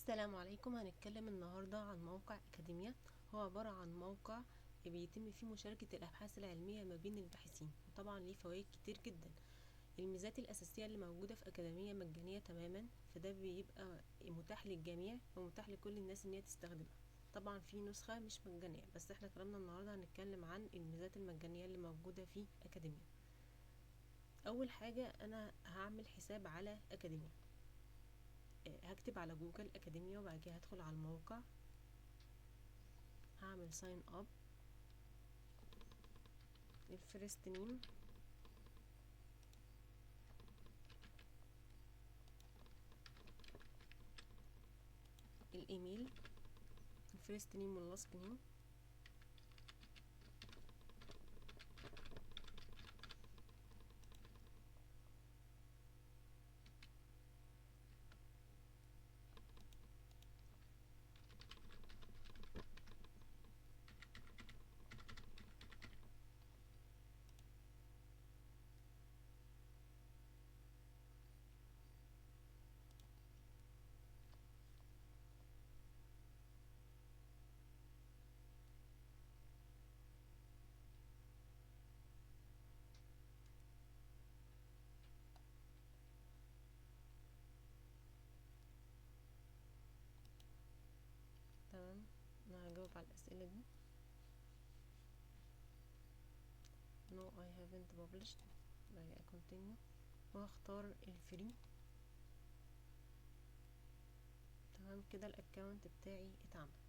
السلام عليكم. هنتكلم النهاردة عن موقع أكاديميا. هو عبارة عن موقع بيتم فيه مشاركة الأبحاث العلمية ما بين الباحثين، وطبعا ليه فوائد كتير جدا. الميزات الأساسية اللي موجودة في أكاديمية مجانية تماما، فده بيبقى متاح للجميع ومتاح لكل الناس ان هي تستخدمها. طبعا في نسخة مش مجانية، بس احنا كلامنا النهاردة هنتكلم عن الميزات المجانية اللي موجودة في أكاديميا. أول حاجة، أنا هعمل حساب على أكاديميا. هكتب على جوجل أكاديميا، وبعد كده هدخل على الموقع، هعمل ساين اب، الفيرست نيم، الايميل، الفيرست نيم واللاست نيم، تمام. انا هجاوب على الاسئله دي. no I haven't published، بعد كده continue، وهختار الفري. تمام كده الاكونت بتاعي اتعمل.